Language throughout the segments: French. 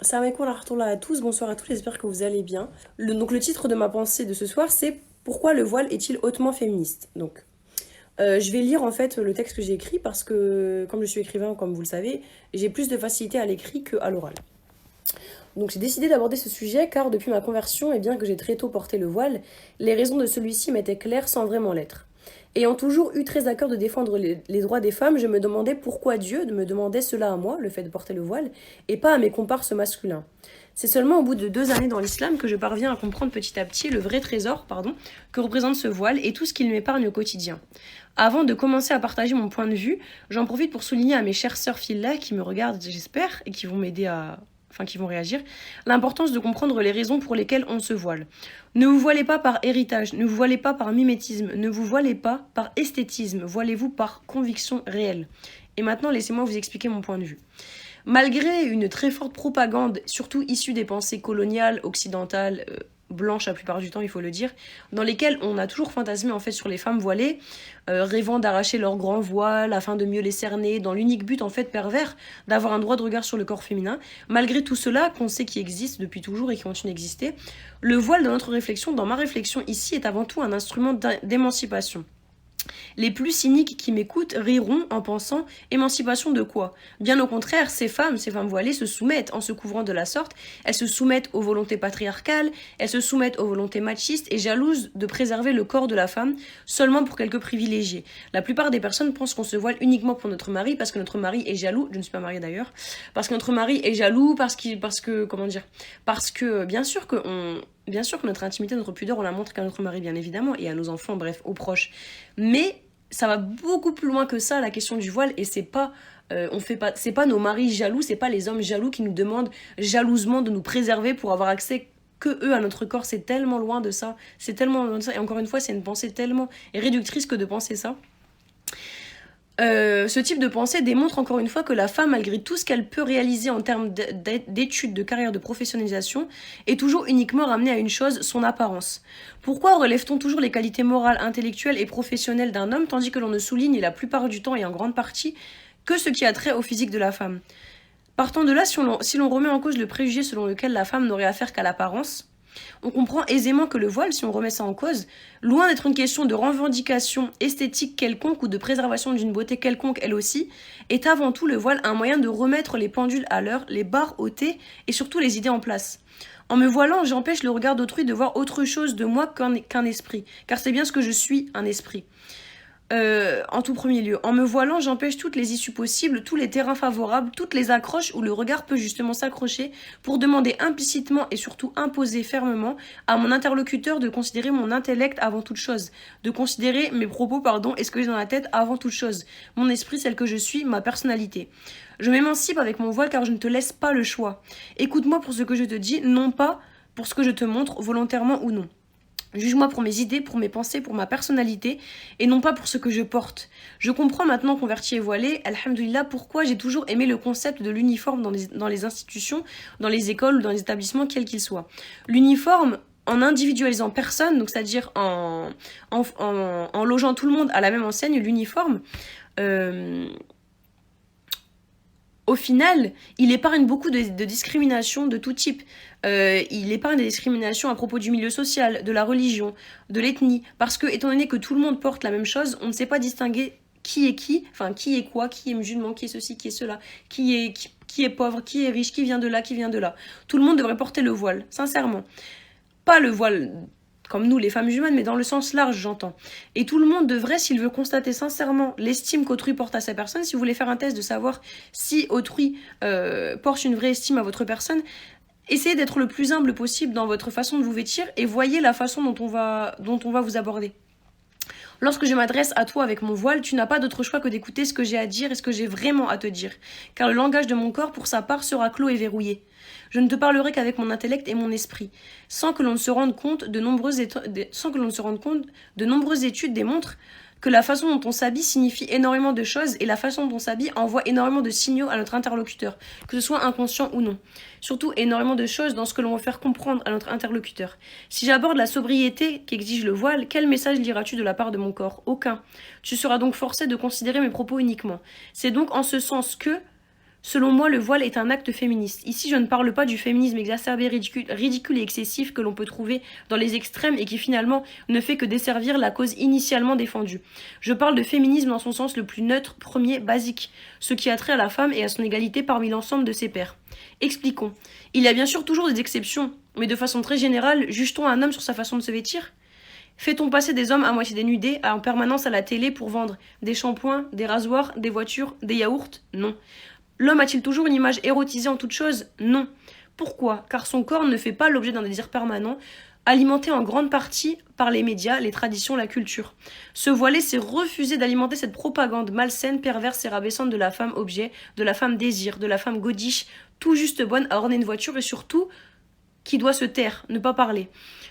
Salam alaikum wa rahmatullah à tous, bonsoir à tous, j'espère que vous allez bien. Donc le titre de ma pensée de ce soir, c'est Pourquoi le voile est-il hautement féministe? Je vais lire en fait le texte que j'ai écrit parce que, comme je suis écrivain, comme vous le savez, j'ai plus de facilité à l'écrit qu'à l'oral. Donc j'ai décidé d'aborder ce sujet car depuis ma conversion, et bien que j'ai très tôt porté le voile, les raisons de celui-ci m'étaient claires sans vraiment l'être. Ayant toujours eu très à cœur de défendre les droits des femmes, je me demandais pourquoi Dieu me demandait cela à moi, le fait de porter le voile, et pas à mes comparses masculins. C'est seulement au bout de 2 années dans l'islam que je parviens à comprendre petit à petit le vrai trésor, que représente ce voile et tout ce qu'il m'épargne au quotidien. Avant de commencer à partager mon point de vue, j'en profite pour souligner à mes chères sœurs filles-là qui me regardent, j'espère, et qui vont m'aider qui vont réagir, l'importance de comprendre les raisons pour lesquelles on se voile. Ne vous voilez pas par héritage, ne vous voilez pas par mimétisme, ne vous voilez pas par esthétisme, voilez-vous par conviction réelle. Et maintenant, laissez-moi vous expliquer mon point de vue. Malgré une très forte propagande, surtout issue des pensées coloniales, occidentales, blanches la plupart du temps, il faut le dire, dans lesquelles on a toujours fantasmé en fait sur les femmes voilées, rêvant d'arracher leur grand voile afin de mieux les cerner, dans l'unique but en fait pervers d'avoir un droit de regard sur le corps féminin. Malgré tout cela, qu'on sait qui existe depuis toujours et qui continue d'exister, le voile dans notre réflexion, dans ma réflexion ici, est avant tout un instrument d'émancipation. Les plus cyniques qui m'écoutent riront en pensant émancipation de quoi? Bien au contraire, ces femmes voilées se soumettent en se couvrant de la sorte, elles se soumettent aux volontés patriarcales, elles se soumettent aux volontés machistes et jalouses de préserver le corps de la femme seulement pour quelques privilégiés. La plupart des personnes pensent qu'on se voile uniquement pour notre mari parce que notre mari est jaloux, je ne suis pas mariée d'ailleurs, parce que notre mari est jaloux, parce que bien sûr que notre intimité, notre pudeur, on la montre qu'à notre mari, bien évidemment, et à nos enfants, bref, aux proches. Mais ça va beaucoup plus loin que ça, la question du voile, et c'est pas nos maris jaloux, c'est pas les hommes jaloux qui nous demandent jalousement de nous préserver pour avoir accès que eux à notre corps. C'est tellement loin de ça, c'est tellement loin de ça, et encore une fois, c'est une pensée tellement réductrice que de penser ça. Ce type de pensée démontre encore une fois que la femme, malgré tout ce qu'elle peut réaliser en termes d'études, de carrière, de professionnalisation, est toujours uniquement ramenée à une chose, son apparence. Pourquoi relève-t-on toujours les qualités morales, intellectuelles et professionnelles d'un homme, tandis que l'on ne souligne la plupart du temps et en grande partie que ce qui a trait au physique de la femme? Partant de là, si l'on remet en cause le préjugé selon lequel la femme n'aurait affaire qu'à l'apparence, on comprend aisément que le voile, si on remet ça en cause, loin d'être une question de revendication esthétique quelconque ou de préservation d'une beauté quelconque elle aussi, est avant tout le voile un moyen de remettre les pendules à l'heure, les barres ôtées et surtout les idées en place. En me voilant, j'empêche le regard d'autrui de voir autre chose de moi qu'un esprit, car c'est bien ce que je suis, un esprit. En tout premier lieu, en me voilant, j'empêche toutes les issues possibles, tous les terrains favorables, toutes les accroches où le regard peut justement s'accrocher pour demander implicitement et surtout imposer fermement à mon interlocuteur de considérer mon intellect avant toute chose, de considérer mes propos, et ce que j'ai dans la tête avant toute chose, mon esprit, celle que je suis, ma personnalité. Je m'émancipe avec mon voile car je ne te laisse pas le choix. Écoute-moi pour ce que je te dis, non pas pour ce que je te montre, volontairement ou non. Juge-moi pour mes idées, pour mes pensées, pour ma personnalité, et non pas pour ce que je porte. Je comprends maintenant, converti et voilé, alhamdoulilah, pourquoi j'ai toujours aimé le concept de l'uniforme dans les institutions, dans les écoles ou dans les établissements, quels qu'ils soient. L'uniforme, en individualisant personne, donc c'est-à-dire en logeant tout le monde à la même enseigne, l'uniforme, euh, au final, il épargne beaucoup de discriminations de tout type. Il épargne des discriminations à propos du milieu social, de la religion, de l'ethnie. Parce que, étant donné que tout le monde porte la même chose, on ne sait pas distinguer qui est quoi, qui est musulman, qui est ceci, qui est cela, qui est pauvre, qui est riche, qui vient de là, qui vient de là. Tout le monde devrait porter le voile, sincèrement. Pas le voile comme nous, les femmes musulmanes, mais dans le sens large, j'entends. Et tout le monde devrait, s'il veut constater sincèrement l'estime qu'autrui porte à sa personne, si vous voulez faire un test de savoir si autrui porte une vraie estime à votre personne, essayez d'être le plus humble possible dans votre façon de vous vêtir et voyez la façon dont on va vous aborder. Lorsque je m'adresse à toi avec mon voile, tu n'as pas d'autre choix que d'écouter ce que j'ai à dire et ce que j'ai vraiment à te dire. Car le langage de mon corps, pour sa part, sera clos et verrouillé. Je ne te parlerai qu'avec mon intellect et mon esprit, sans que l'on ne se rende compte de nombreuses études démontrent que la façon dont on s'habille signifie énormément de choses et la façon dont on s'habille envoie énormément de signaux à notre interlocuteur, que ce soit inconscient ou non. Surtout énormément de choses dans ce que l'on veut faire comprendre à notre interlocuteur. Si j'aborde la sobriété qu'exige le voile, quel message liras-tu de la part de mon corps? Aucun. Tu seras donc forcé de considérer mes propos uniquement. C'est donc en ce sens Selon moi, le voile est un acte féministe. Ici, je ne parle pas du féminisme exacerbé, ridicule et excessif que l'on peut trouver dans les extrêmes et qui finalement ne fait que desservir la cause initialement défendue. Je parle de féminisme dans son sens le plus neutre, premier, basique, ce qui a trait à la femme et à son égalité parmi l'ensemble de ses pairs. Expliquons. Il y a bien sûr toujours des exceptions, mais de façon très générale, juge-t-on un homme sur sa façon de se vêtir ? Fait-on passer des hommes à moitié dénudés en permanence à la télé pour vendre des shampoings, des rasoirs, des voitures, des yaourts ? Non. L'homme a-t-il toujours une image érotisée en toute chose ? Non. Pourquoi ? Car son corps ne fait pas l'objet d'un désir permanent, alimenté en grande partie par les médias, les traditions, la culture. Se voiler, c'est refuser d'alimenter cette propagande malsaine, perverse et rabaissante de la femme objet, de la femme désir, de la femme godiche, tout juste bonne à orner une voiture et surtout qui doit se taire, ne pas parler.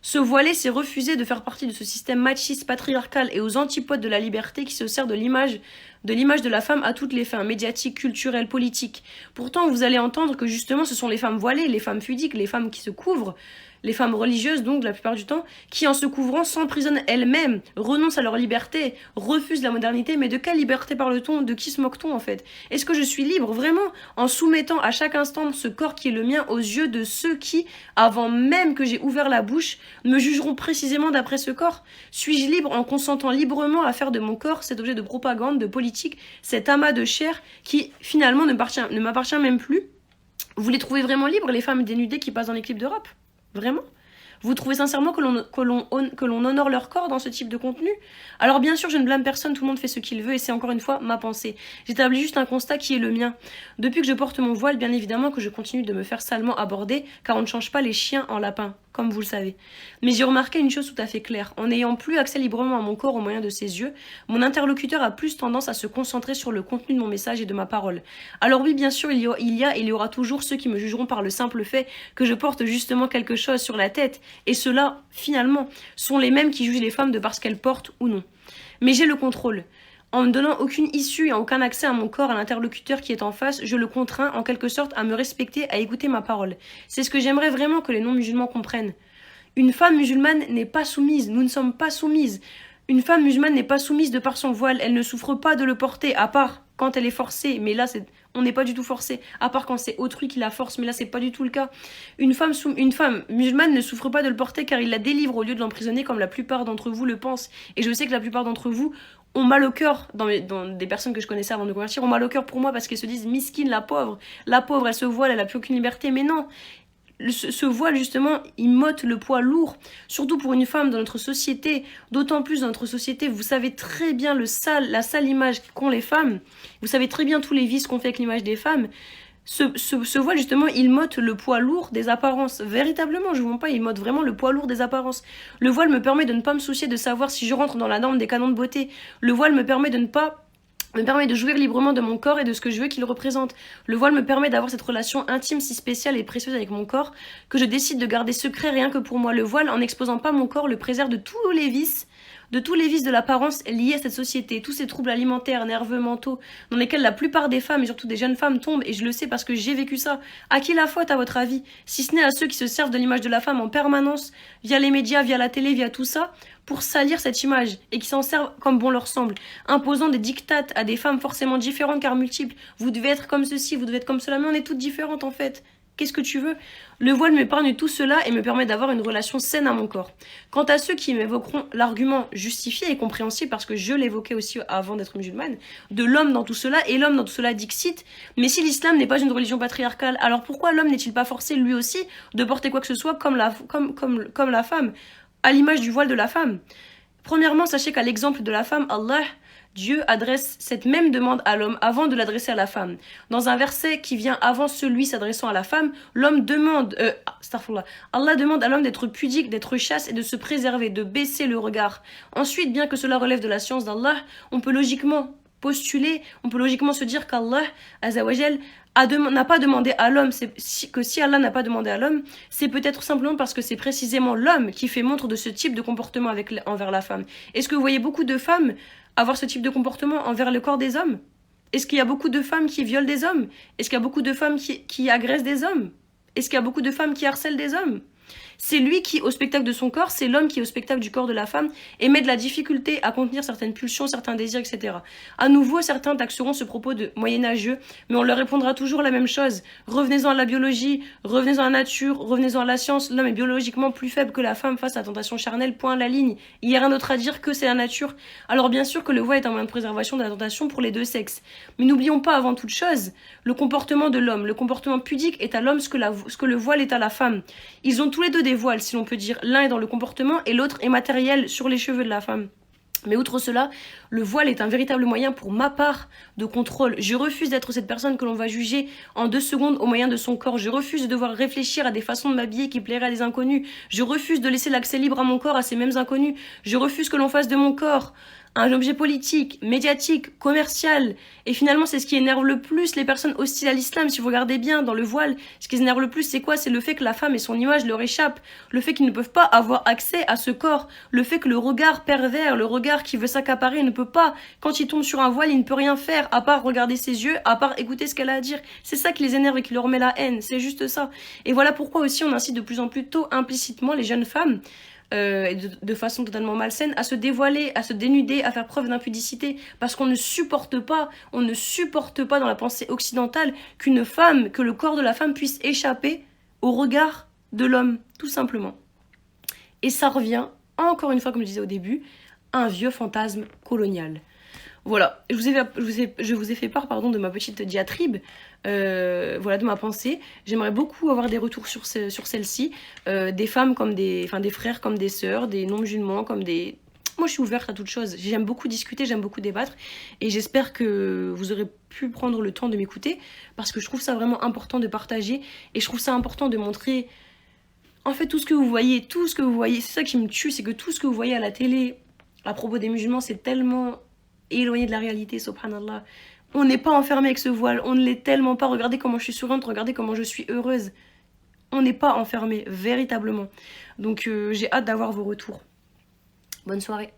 Se voiler, c'est refuser de faire partie de ce système machiste, patriarcal et aux antipodes de la liberté qui se sert de l'image de la femme à toutes les fins, médiatiques, culturelles, politiques. Pourtant, vous allez entendre que justement, ce sont les femmes voilées, les femmes pudiques, les femmes qui se couvrent, les femmes religieuses, donc, la plupart du temps, qui, en se couvrant, s'emprisonnent elles-mêmes, renoncent à leur liberté, refusent la modernité. Mais de quelle liberté parle-t-on ? De qui se moque-t-on, en fait ? Est-ce que je suis libre, vraiment, en soumettant à chaque instant ce corps qui est le mien aux yeux de ceux qui, avant même que j'ai ouvert la bouche, me jugeront précisément d'après ce corps ? Suis-je libre en consentant librement à faire de mon corps cet objet de propagande, de politique, cet amas de chair qui, finalement, ne m'appartient même plus ? Vous les trouvez vraiment libres, les femmes dénudées qui passent dans les clips de rap ? Vraiment ? Vous trouvez sincèrement que l'on honore leur corps dans ce type de contenu ? Alors bien sûr, je ne blâme personne, tout le monde fait ce qu'il veut et c'est encore une fois ma pensée. J'établis juste un constat qui est le mien. Depuis que je porte mon voile, bien évidemment que je continue de me faire salement aborder, car on ne change pas les chiens en lapins, comme vous le savez. Mais j'ai remarqué une chose tout à fait claire. En n'ayant plus accès librement à mon corps au moyen de ses yeux, mon interlocuteur a plus tendance à se concentrer sur le contenu de mon message et de ma parole. Alors oui, bien sûr, il y aura toujours ceux qui me jugeront par le simple fait que je porte justement quelque chose sur la tête. Et ceux-là, finalement, sont les mêmes qui jugent les femmes de parce qu'elles portent ou non. Mais j'ai le contrôle. En ne donnant aucune issue et aucun accès à mon corps, à l'interlocuteur qui est en face, je le contrains en quelque sorte à me respecter, à écouter ma parole. C'est ce que j'aimerais vraiment que les non-musulmans comprennent. Une femme musulmane n'est pas soumise, nous ne sommes pas soumises. Une femme musulmane n'est pas soumise de par son voile, elle ne souffre pas de le porter, à part quand elle est forcée, mais là on n'est pas du tout forcé, à part quand c'est autrui qui la force, mais là c'est pas du tout le cas. Une femme musulmane ne souffre pas de le porter car il la délivre au lieu de l'emprisonner comme la plupart d'entre vous le pensent. Et je sais que la plupart d'entre vous ont mal au cœur, dans des personnes que je connaissais avant de convertir, ont mal au cœur pour moi parce qu'elles se disent miskine, la pauvre, elle se voile, elle a plus aucune liberté, mais non. Ce voile, justement, il m'ôte le poids lourd, surtout pour une femme dans notre société, d'autant plus dans notre société. Vous savez très bien la sale image qu'ont les femmes, vous savez très bien tous les vices qu'on fait avec l'image des femmes. Ce voile, justement, il m'ôte le poids lourd des apparences. Véritablement, je ne vous mens pas, il m'ôte vraiment le poids lourd des apparences. Le voile me permet de ne pas me soucier de savoir si je rentre dans la norme des canons de beauté. Le voile me permet de jouir librement de mon corps et de ce que je veux qu'il représente. Le voile me permet d'avoir cette relation intime si spéciale et précieuse avec mon corps que je décide de garder secret rien que pour moi. Le voile, en n'exposant pas mon corps, le préserve de tous les vices de l'apparence liés à cette société, tous ces troubles alimentaires, nerveux, mentaux, dans lesquels la plupart des femmes, et surtout des jeunes femmes, tombent, et je le sais parce que j'ai vécu ça. À qui la faute, à votre avis ? Si ce n'est à ceux qui se servent de l'image de la femme en permanence, via les médias, via la télé, via tout ça, pour salir cette image, et qui s'en servent comme bon leur semble, imposant des dictates à des femmes forcément différentes car multiples. Vous devez être comme ceci, vous devez être comme cela, mais on est toutes différentes en fait. Qu'est-ce que tu veux ? Le voile m'épargne tout cela et me permet d'avoir une relation saine à mon corps. Quant à ceux qui m'évoqueront l'argument justifié et compréhensible, parce que je l'évoquais aussi avant d'être musulmane, de l'homme dans tout cela, et l'homme dans tout cela dixit, mais si l'islam n'est pas une religion patriarcale, alors pourquoi l'homme n'est-il pas forcé lui aussi de porter quoi que ce soit comme la femme, à l'image du voile de la femme ? Premièrement, sachez qu'à l'exemple de la femme, Dieu adresse cette même demande à l'homme avant de l'adresser à la femme. Dans un verset qui vient avant celui s'adressant à la femme, Allah demande à l'homme d'être pudique, d'être chaste et de se préserver, de baisser le regard. Ensuite, bien que cela relève de la science d'Allah, on peut logiquement se dire qu'Allah, Azawajal, n'a pas demandé à l'homme, si Allah n'a pas demandé à l'homme, c'est peut-être simplement parce que c'est précisément l'homme qui fait montre de ce type de comportement envers la femme. Est-ce que vous voyez beaucoup de femmes avoir ce type de comportement envers le corps des hommes ? Est-ce qu'il y a beaucoup de femmes qui violent des hommes ? Est-ce qu'il y a beaucoup de femmes qui agressent des hommes ? Est-ce qu'il y a beaucoup de femmes qui harcèlent des hommes ? C'est lui qui, au spectacle de son corps, c'est l'homme qui, au spectacle du corps de la femme, émet de la difficulté à contenir certaines pulsions, certains désirs, etc. À nouveau, certains taxeront ce propos de moyenâgeux, mais on leur répondra toujours la même chose. Revenez-en à la biologie, revenez-en à la nature, revenez-en à la science. L'homme est biologiquement plus faible que la femme face à la tentation charnelle, point à la ligne. Il n'y a rien d'autre à dire que c'est la nature. Alors bien sûr que le voile est un moyen de préservation de la tentation pour les deux sexes. Mais n'oublions pas avant toute chose le comportement de l'homme. Le comportement pudique est à l'homme ce que le voile est à la femme. Ils ont tous les deux des voiles, si l'on peut dire. L'un est dans le comportement et l'autre est matériel sur les cheveux de la femme. Mais outre cela, le voile est un véritable moyen pour ma part de contrôle. Je refuse d'être cette personne que l'on va juger en 2 secondes au moyen de son corps. Je refuse de devoir réfléchir à des façons de m'habiller qui plairaient à des inconnus. Je refuse de laisser l'accès libre à mon corps à ces mêmes inconnus. Je refuse que l'on fasse de mon corps un objet politique, médiatique, commercial. Et finalement, c'est ce qui énerve le plus les personnes hostiles à l'islam. Si vous regardez bien dans le voile, ce qui énerve le plus, c'est quoi? C'est le fait que la femme et son image leur échappent. Le fait qu'ils ne peuvent pas avoir accès à ce corps. Le fait que le regard pervers, le regard qui veut s'accaparer ne peut pas. Quand il tombe sur un voile, il ne peut rien faire à part regarder ses yeux, à part écouter ce qu'elle a à dire. C'est ça qui les énerve et qui leur met la haine. C'est juste ça. Et voilà pourquoi aussi on incite de plus en plus tôt implicitement les jeunes femmes de façon totalement malsaine, à se dévoiler, à se dénuder, à faire preuve d'impudicité, parce qu'on ne supporte pas dans la pensée occidentale que le corps de la femme puisse échapper au regard de l'homme, tout simplement. Et ça revient, encore une fois, comme je disais au début, à un vieux fantasme colonial. Voilà, je vous ai fait part de ma petite diatribe, voilà, de ma pensée. J'aimerais beaucoup avoir des retours sur celle-ci, des femmes comme des frères comme des sœurs, des non-musulmans comme des... Moi, je suis ouverte à toute chose. J'aime beaucoup discuter, j'aime beaucoup débattre, et j'espère que vous aurez pu prendre le temps de m'écouter, parce que je trouve ça vraiment important de partager, et je trouve ça important de montrer... En fait, tout ce que vous voyez, c'est ça qui me tue, c'est que tout ce que vous voyez à la télé à propos des musulmans, c'est tellement éloigné de la réalité, subhanallah. On n'est pas enfermé avec ce voile, on ne l'est tellement pas. Regardez comment je suis souriante, regardez comment je suis heureuse. On n'est pas enfermé, véritablement. Donc j'ai hâte d'avoir vos retours. Bonne soirée.